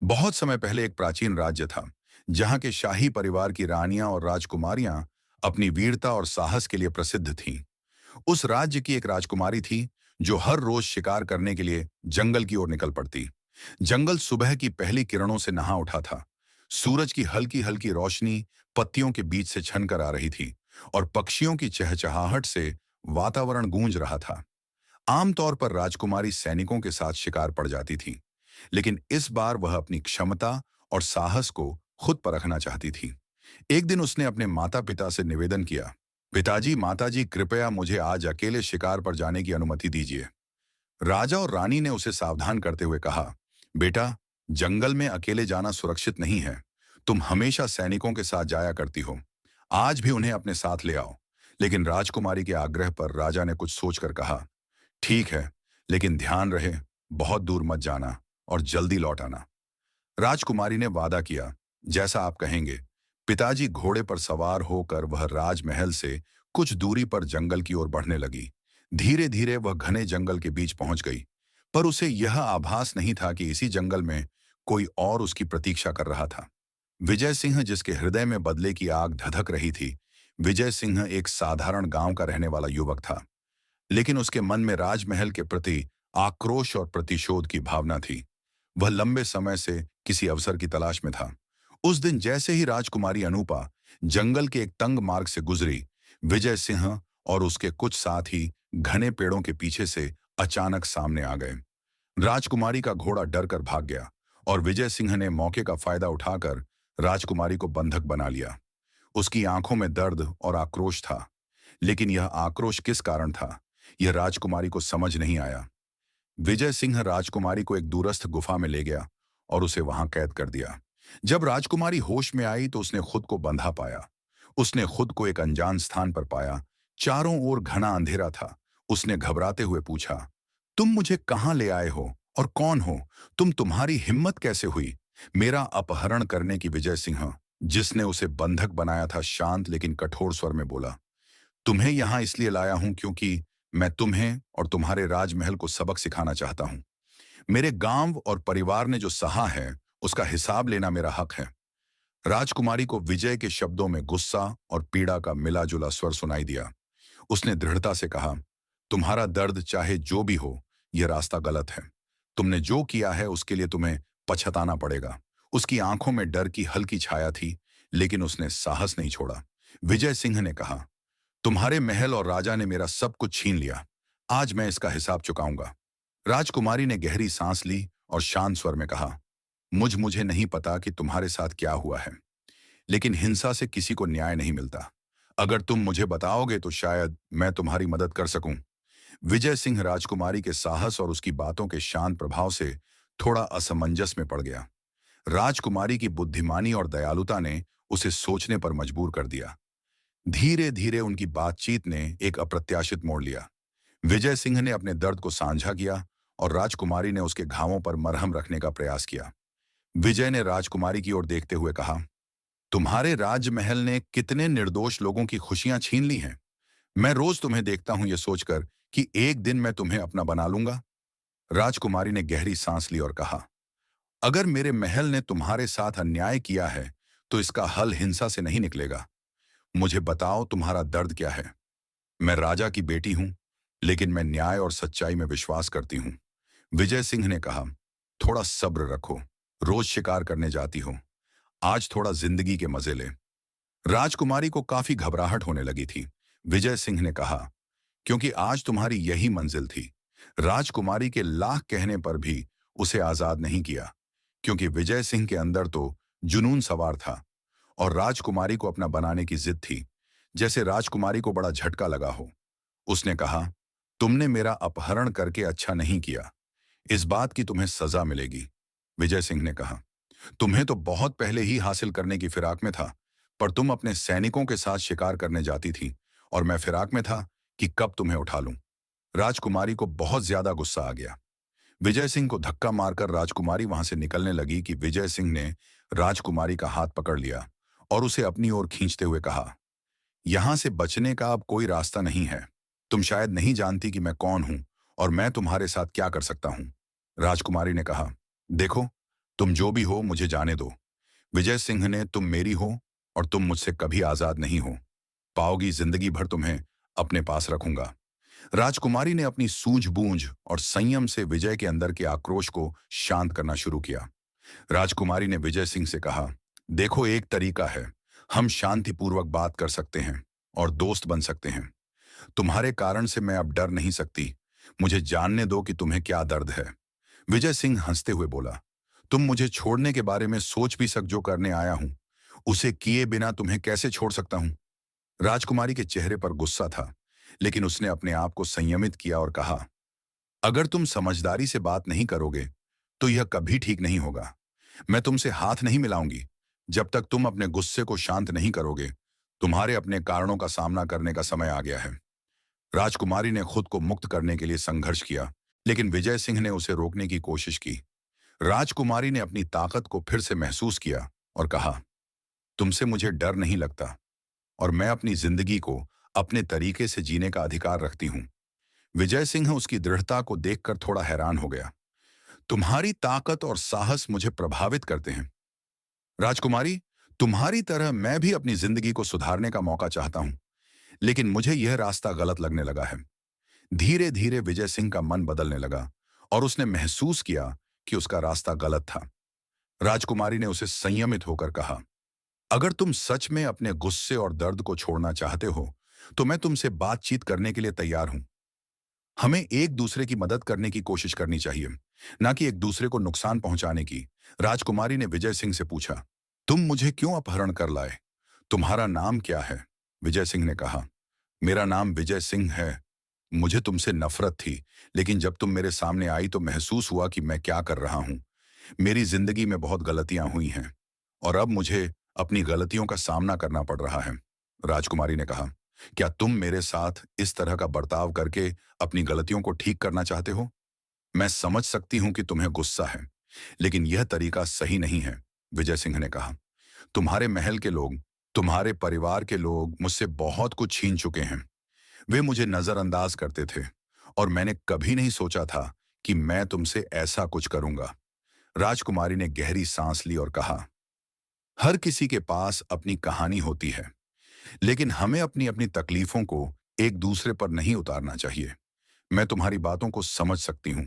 बहुत समय पहले एक प्राचीन राज्य था जहां के शाही परिवार की रानियां और राजकुमारियां अपनी वीरता और साहस के लिए प्रसिद्ध थीं। उस राज्य की एक राजकुमारी थी जो हर रोज शिकार करने के लिए जंगल की ओर निकल पड़ती। जंगल सुबह की पहली किरणों से नहा उठा था। सूरज की हल्की हल्की रोशनी पत्तियों के बीच से छन कर आ रही थी और पक्षियों की चहचहाहट से वातावरण गूंज रहा था। आमतौर पर राजकुमारी सैनिकों के साथ शिकार पड़ जाती थी, लेकिन इस बार वह अपनी क्षमता और साहस को खुद परखना चाहती थी। एक दिन उसने अपने माता पिता से निवेदन किया, पिताजी, माताजी, कृपया मुझे आज अकेले शिकार पर जाने की अनुमति दीजिए। राजा और रानी ने उसे सावधान करते हुए कहा, बेटा, जंगल में अकेले जाना सुरक्षित नहीं है। तुम हमेशा सैनिकों के साथ जाया करती हो। आज भी उन्हें अपने साथ ले आओ। लेकिन राजकुमारी के आग्रह पर राजा ने कुछ सोचकर कहा, ठीक है, लेकिन ध्यान रहे, बहुत दूर मत जाना और जल्दी लौट आना। राजकुमारी ने वादा किया, जैसा आप कहेंगे। पिताजी घोड़े पर सवार होकर वह राजमहल से कुछ दूरी पर जंगल की ओर बढ़ने लगी। धीरे धीरे वह घने जंगल के बीच पहुंच गई, पर उसे यह आभास नहीं था कि इसी जंगल में कोई और उसकी प्रतीक्षा कर रहा था। विजय सिंह, जिसके हृदय में बदले की आग धधक रही थी। विजय सिंह एक साधारण गांव का रहने वाला युवक था, लेकिन उसके मन में राजमहल के प्रति आक्रोश और प्रतिशोध की भावना थी। वह लंबे समय से किसी अवसर की तलाश में था। उस दिन जैसे ही राजकुमारी अनूपा जंगल के एक तंग मार्ग से गुजरी, विजय सिंह और उसके कुछ साथी घने पेड़ों के पीछे से अचानक सामने आ गए। राजकुमारी का घोड़ा डरकर भाग गया और विजय सिंह ने मौके का फायदा उठाकर राजकुमारी को बंधक बना लिया। उसकी आंखों में दर्द और आक्रोश था, लेकिन यह आक्रोश किस कारण था, यह राजकुमारी को समझ नहीं आया। विजय सिंह राजकुमारी को एक दूरस्थ गुफा में ले गया और उसे वहां कैद कर दिया। जब राजकुमारी होश में आई तो उसने खुद को बंधा पाया। उसने खुद को एक अनजान स्थान पर पाया। चारों ओर घना अंधेरा था। उसने घबराते हुए पूछा, तुम मुझे कहां ले आए हो और कौन हो? तुम्हारी हिम्मत कैसे हुई मेरा अपहरण करने की? विजय सिंह, जिसने उसे बंधक बनाया था, शांत लेकिन कठोर स्वर में बोला, तुम्हें यहां इसलिए लाया हूं क्योंकि मैं तुम्हें और तुम्हारे राजमहल को सबक सिखाना चाहता हूं। मेरे गांव और परिवार ने जो सहा है उसका हिसाब लेना मेरा हक है। राजकुमारी को विजय के शब्दों में गुस्सा और पीड़ा का मिला जुला स्वर सुनाई दिया। उसने दृढ़ता से कहा, तुम्हारा दर्द चाहे जो भी हो, यह रास्ता गलत है। तुमने जो किया है उसके लिए तुम्हें पछताना पड़ेगा। उसकी आंखों में डर की हल्की छाया थी, लेकिन उसने साहस नहीं छोड़ा। विजय सिंह ने कहा, तुम्हारे महल और राजा ने मेरा सब कुछ छीन लिया। आज मैं इसका हिसाब चुकाऊंगा। राजकुमारी ने गहरी सांस ली और शांत स्वर में कहा, मुझे नहीं पता कि तुम्हारे साथ क्या हुआ है, लेकिन हिंसा से किसी को न्याय नहीं मिलता। अगर तुम मुझे बताओगे तो शायद मैं तुम्हारी मदद कर सकूं। विजय सिंह राजकुमारी के साहस और उसकी बातों के शांत प्रभाव से थोड़ा असमंजस में पड़ गया। राजकुमारी की बुद्धिमानी और दयालुता ने उसे सोचने पर मजबूर कर दिया। धीरे धीरे उनकी बातचीत ने एक अप्रत्याशित मोड़ लिया। विजय सिंह ने अपने दर्द को साझा किया और राजकुमारी ने उसके घावों पर मरहम रखने का प्रयास किया। विजय ने राजकुमारी की ओर देखते हुए कहा, तुम्हारे राजमहल ने कितने निर्दोष लोगों की खुशियां छीन ली हैं। मैं रोज तुम्हें देखता हूं यह सोचकर कि एक दिन मैं तुम्हें अपना बना लूंगा। राजकुमारी ने गहरी सांस ली और कहा, अगर मेरे महल ने तुम्हारे साथ अन्याय किया है तो इसका हल हिंसा से नहीं निकलेगा। मुझे बताओ, तुम्हारा दर्द क्या है? मैं राजा की बेटी हूं, लेकिन मैं न्याय और सच्चाई में विश्वास करती हूं। विजय सिंह ने कहा, थोड़ा सब्र रखो। रोज शिकार करने जाती हो, आज थोड़ा जिंदगी के मजे ले। राजकुमारी को काफी घबराहट होने लगी थी। विजय सिंह ने कहा, क्योंकि आज तुम्हारी यही मंजिल थी। राजकुमारी के लाख कहने पर भी उसे आजाद नहीं किया, क्योंकि विजय सिंह के अंदर तो जुनून सवार था और राजकुमारी को अपना बनाने की जिद थी। जैसे राजकुमारी को बड़ा झटका लगा हो। उसने कहा, तुमने मेरा अपहरण करके अच्छा नहीं किया। इस बात की तुम्हें सजा मिलेगी। विजय सिंह ने कहा, तुम्हें तो बहुत पहले ही हासिल करने की फिराक में था, पर तुम अपने सैनिकों के साथ शिकार करने जाती थी और मैं फिराक में था कि कब तुम्हें उठा लूं। राजकुमारी को बहुत ज्यादा गुस्सा आ गया। विजय सिंह को धक्का मारकर राजकुमारी वहां से निकलने लगी कि विजय सिंह ने राजकुमारी का हाथ पकड़ लिया और उसे अपनी ओर खींचते हुए कहा, यहां से बचने का अब कोई रास्ता नहीं है। तुम शायद नहीं जानती कि मैं कौन हूं और मैं तुम्हारे साथ क्या कर सकता हूं। राजकुमारी ने कहा, देखो, तुम जो भी हो मुझे जाने दो। विजय सिंह ने तुम मेरी हो और तुम मुझसे कभी आजाद नहीं हो पाओगी। जिंदगी भर तुम्हें अपने पास रखूंगा। राजकुमारी ने अपनी सूझबूझ और संयम से विजय के अंदर के आक्रोश को शांत करना शुरू किया। राजकुमारी ने विजय सिंह से कहा, देखो एक तरीका है, हम शांतिपूर्वक बात कर सकते हैं और दोस्त बन सकते हैं। तुम्हारे कारण से मैं अब डर नहीं सकती। मुझे जानने दो कि तुम्हें क्या दर्द है। विजय सिंह हंसते हुए बोला, तुम मुझे छोड़ने के बारे में सोच भी सक जो करने आया हूं, उसे किए बिना तुम्हें कैसे छोड़ सकता हूं। राजकुमारी के चेहरे पर गुस्सा था, लेकिन उसने अपने आप को संयमित किया और कहा, अगर तुम समझदारी से बात नहीं करोगे तो यह कभी ठीक नहीं होगा। मैं तुमसे हाथ नहीं मिलाऊंगी जब तक तुम अपने गुस्से को शांत नहीं करोगे। तुम्हारे अपने कारणों का सामना करने का समय आ गया है। राजकुमारी ने खुद को मुक्त करने के लिए संघर्ष किया, लेकिन विजय सिंह ने उसे रोकने की कोशिश की। राजकुमारी ने अपनी ताकत को फिर से महसूस किया और कहा, तुमसे मुझे डर नहीं लगता और मैं अपनी जिंदगी को अपने तरीके से जीने का अधिकार रखती हूं। विजय सिंह उसकी दृढ़ता को देखकर थोड़ा हैरान हो गया। तुम्हारी ताकत और साहस मुझे प्रभावित करते हैं। राजकुमारी, तुम्हारी तरह मैं भी अपनी जिंदगी को सुधारने का मौका चाहता हूं, लेकिन मुझे यह रास्ता गलत लगने लगा है। धीरे धीरे विजय सिंह का मन बदलने लगा और उसने महसूस किया कि उसका रास्ता गलत था। राजकुमारी ने उसे संयमित होकर कहा, अगर तुम सच में अपने गुस्से और दर्द को छोड़ना चाहते हो तो मैं तुमसे बातचीत करने के लिए तैयार हूं। हमें एक दूसरे की मदद करने की कोशिश करनी चाहिए, ना कि एक दूसरे को नुकसान पहुंचाने की। राजकुमारी ने विजय सिंह से पूछा, तुम मुझे क्यों अपहरण कर लाए? तुम्हारा नाम क्या है? विजय सिंह ने कहा, मेरा नाम विजय सिंह है। मुझे तुमसे नफरत थी, लेकिन जब तुम मेरे सामने आई तो महसूस हुआ कि मैं क्या कर रहा हूं। मेरी जिंदगी में बहुत गलतियां हुई हैं और अब मुझे अपनी गलतियों का सामना करना पड़ रहा है। राजकुमारी ने कहा, क्या तुम मेरे साथ इस तरह का बर्ताव करके अपनी गलतियों को ठीक करना चाहते हो? मैं समझ सकती हूं कि तुम्हें गुस्सा है, लेकिन यह तरीका सही नहीं है। विजय सिंह ने कहा, तुम्हारे महल के लोग, तुम्हारे परिवार के लोग मुझसे बहुत कुछ छीन चुके हैं। वे मुझे नजरअंदाज करते थे और मैंने कभी नहीं सोचा था कि मैं तुमसे ऐसा कुछ करूंगा। राजकुमारी ने गहरी सांस ली और कहा, हर किसी के पास अपनी कहानी होती है, लेकिन हमें अपनी अपनी तकलीफों को एक दूसरे पर नहीं उतारना चाहिए। मैं तुम्हारी बातों को समझ सकती हूं,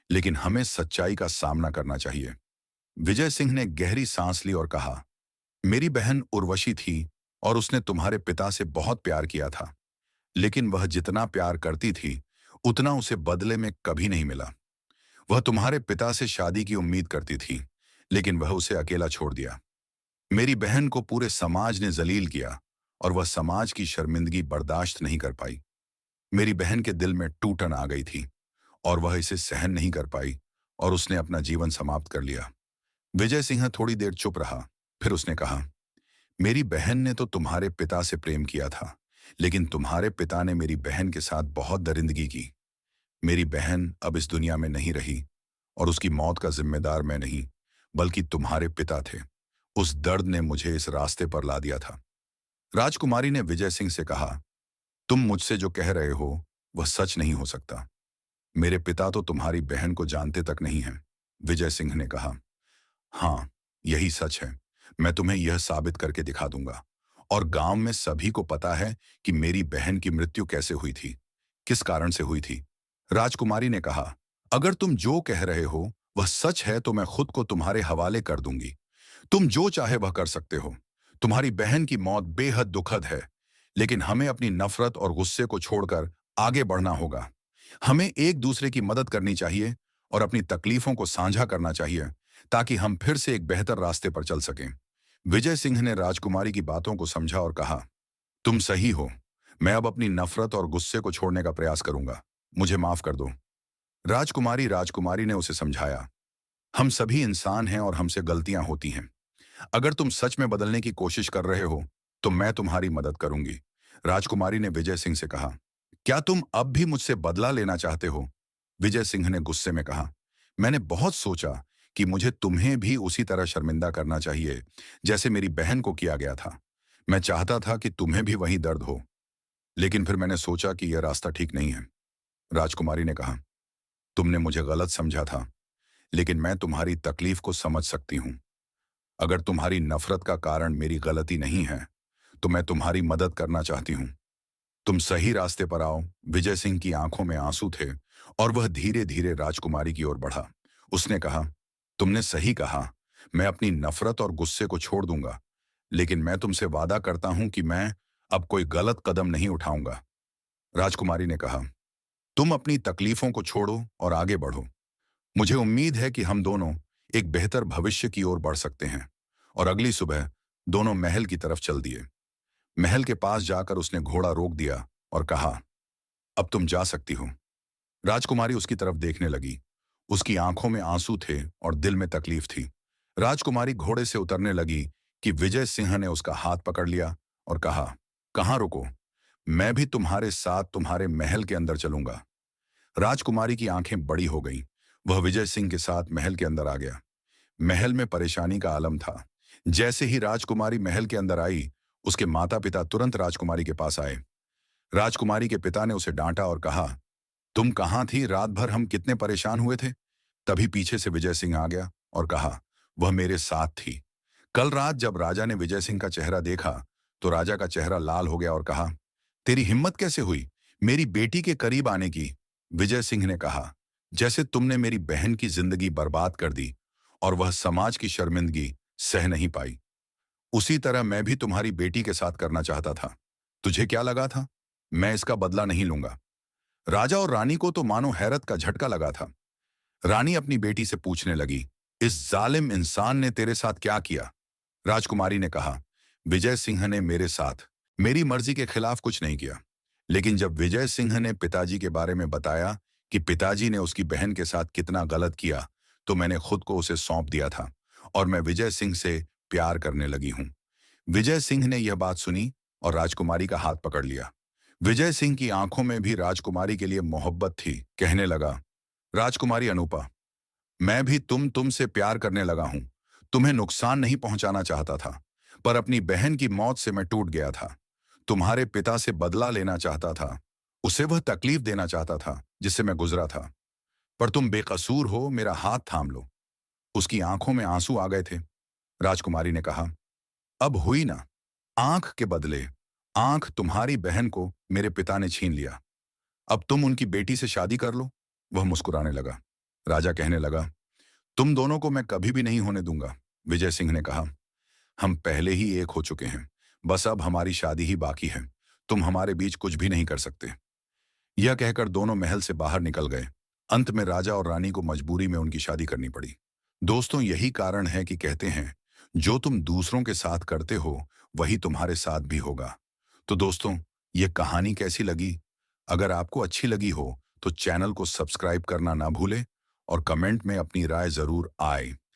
लेकिन हमें सच्चाई का सामना करना चाहिए। विजय सिंह ने गहरी सांस ली और कहा, मेरी बहन उर्वशी थी और उसने तुम्हारे पिता से बहुत प्यार किया था, लेकिन वह जितना प्यार करती थी उतना उसे बदले में कभी नहीं मिला। वह तुम्हारे पिता से शादी की उम्मीद करती थी, लेकिन वह उसे अकेला छोड़ दिया। मेरी बहन को पूरे समाज ने जलील किया और वह समाज की शर्मिंदगी बर्दाश्त नहीं कर पाई। मेरी बहन के दिल में टूटन आ गई थी और वह इसे सहन नहीं कर पाई और उसने अपना जीवन समाप्त कर लिया। विजय सिंह थोड़ी देर चुप रहा, फिर उसने कहा, मेरी बहन ने तो तुम्हारे पिता से प्रेम किया था, लेकिन तुम्हारे पिता ने मेरी बहन के साथ बहुत दरिंदगी की। मेरी बहन अब इस दुनिया में नहीं रही और उसकी मौत का जिम्मेदार मैं नहीं, बल्कि तुम्हारे पिता थे। उस दर्द ने मुझे इस रास्ते पर ला दिया था। राजकुमारी ने विजय सिंह से कहा, तुम मुझसे जो कह रहे हो वह सच नहीं हो सकता। मेरे पिता तो तुम्हारी बहन को जानते तक नहीं हैं। विजय सिंह ने कहा, हाँ, यही सच है। मैं तुम्हें यह साबित करके दिखा दूंगा और गांव में सभी को पता है कि मेरी बहन की मृत्यु कैसे हुई थी, किस कारण से हुई थी। राजकुमारी ने कहा, अगर तुम जो कह रहे हो वह सच है तो मैं खुद को तुम्हारे हवाले कर दूंगी। तुम जो चाहे वह कर सकते हो। तुम्हारी बहन की मौत बेहद दुखद है, लेकिन हमें अपनी नफरत और गुस्से को छोड़कर आगे बढ़ना होगा। हमें एक दूसरे की मदद करनी चाहिए और अपनी तकलीफों को साझा करना चाहिए, ताकि हम फिर से एक बेहतर रास्ते पर चल सकें। विजय सिंह ने राजकुमारी की बातों को समझा और कहा, तुम सही हो। मैं अब अपनी नफरत और गुस्से को छोड़ने का प्रयास करूंगा। मुझे माफ कर दो। राजकुमारी ने उसे समझाया, हम सभी इंसान हैं और हमसे गलतियां होती हैं। अगर तुम सच में बदलने की कोशिश कर रहे हो तो मैं तुम्हारी मदद करूंगी। राजकुमारी ने विजय सिंह से कहा, क्या तुम अब भी मुझसे बदला लेना चाहते हो? विजय सिंह ने गुस्से में कहा, मैंने बहुत सोचा कि मुझे तुम्हें भी उसी तरह शर्मिंदा करना चाहिए जैसे मेरी बहन को किया गया था। मैं चाहता था कि तुम्हें भी वही दर्द हो, लेकिन फिर मैंने सोचा कि यह रास्ता ठीक नहीं है। राजकुमारी ने कहा, तुमने मुझे गलत समझा था, लेकिन मैं तुम्हारी तकलीफ को समझ सकती हूँ। अगर तुम्हारी नफरत का कारण मेरी गलती नहीं है, तो मैं तुम्हारी मदद करना चाहती हूँ। तुम सही रास्ते पर आओ। विजय सिंह की आंखों में आंसू थे और वह धीरे धीरे राजकुमारी की ओर बढ़ा। उसने कहा, तुमने सही कहा। मैं अपनी नफरत और गुस्से को छोड़ दूंगा, लेकिन मैं तुमसे वादा करता हूं कि मैं अब कोई गलत कदम नहीं उठाऊंगा। राजकुमारी ने कहा, तुम अपनी तकलीफों को छोड़ो और आगे बढ़ो। मुझे उम्मीद है कि हम दोनों एक बेहतर भविष्य की ओर बढ़ सकते हैं। और अगली सुबह दोनों महल की तरफ चल दिए। महल के पास जाकर उसने घोड़ा रोक दिया और कहा, अब तुम जा सकती हो। राजकुमारी उसकी तरफ देखने लगी। उसकी आंखों में आंसू थे और दिल में तकलीफ थी। राजकुमारी घोड़े से उतरने लगी कि विजय सिंह ने उसका हाथ पकड़ लिया और कहा, कहाँ रुको, मैं भी तुम्हारे साथ तुम्हारे महल के अंदर चलूंगा। राजकुमारी की आंखें बड़ी हो गईं। वह विजय सिंह के साथ महल के अंदर आ गया। महल में परेशानी का आलम था। जैसे ही राजकुमारी महल के अंदर आई, उसके माता पिता तुरंत राजकुमारी के पास आए। राजकुमारी के पिता ने उसे डांटा और कहा, तुम कहाँ थी? रात भर हम कितने परेशान हुए थे। तभी पीछे से विजय सिंह आ गया और कहा, वह मेरे साथ थी। कल रात जब राजा ने विजय सिंह का चेहरा देखा, तो राजा का चेहरा लाल हो गया और कहा, तेरी हिम्मत कैसे हुई मेरी बेटी के करीब आने की? विजय सिंह ने कहा, जैसे तुमने मेरी बहन की जिंदगी बर्बाद कर दी और वह समाज की शर्मिंदगी सह नहीं पाई, उसी तरह मैं भी तुम्हारी बेटी के साथ करना चाहता था। तुझे क्या लगा था मैं इसका बदला नहीं लूंगा? राजा और रानी को तो मानो हैरत का झटका लगा था। रानी अपनी बेटी से पूछने लगी, इस जालिम इंसान ने तेरे साथ क्या किया? राजकुमारी ने कहा, विजय सिंह ने मेरे साथ मेरी मर्जी के खिलाफ कुछ नहीं किया, लेकिन जब विजय सिंह ने पिताजी के बारे में बताया कि पिताजी ने उसकी बहन के साथ कितना गलत किया, तो मैंने खुद को उसे सौंप दिया था और मैं विजय सिंह से प्यार करने लगी हूं। विजय सिंह ने यह बात सुनी और राजकुमारी का हाथ पकड़ लिया। विजय सिंह की आंखों में भी राजकुमारी के लिए मोहब्बत थी। कहने लगा, राजकुमारी अनूपा, मैं भी तुमसे प्यार करने लगा हूं। तुम्हें नुकसान नहीं पहुंचाना चाहता था, पर अपनी बहन की मौत से मैं टूट गया था। तुम्हारे पिता से बदला लेना चाहता था, उसे वह तकलीफ देना चाहता था जिससे मैं गुजरा था। पर तुम बेकसूर हो, मेरा हाथ थाम लो। उसकी आंखों में आंसू आ गए थे। राजकुमारी ने कहा, अब हुई ना, आंख के बदले आंख तुम्हारी बहन को मेरे पिता ने छीन लिया। अब तुम उनकी बेटी से शादी कर लो। वह मुस्कुराने लगा। राजा कहने लगा, तुम दोनों को मैं कभी भी नहीं होने दूंगा। विजय सिंह ने कहा, हम पहले ही एक हो चुके हैं, बस अब हमारी शादी ही बाकी है। तुम हमारे बीच कुछ भी नहीं कर सकते। यह कहकर दोनों महल से बाहर निकल गए। अंत में राजा और रानी को मजबूरी में उनकी शादी करनी पड़ी। दोस्तों, यही कारण है कि कहते हैं, जो तुम दूसरों के साथ करते हो वही तुम्हारे साथ भी होगा। तो दोस्तों, ये कहानी कैसी लगी? अगर आपको अच्छी लगी हो तो चैनल को सब्सक्राइब करना ना भूलें और कमेंट में अपनी राय जरूर आए।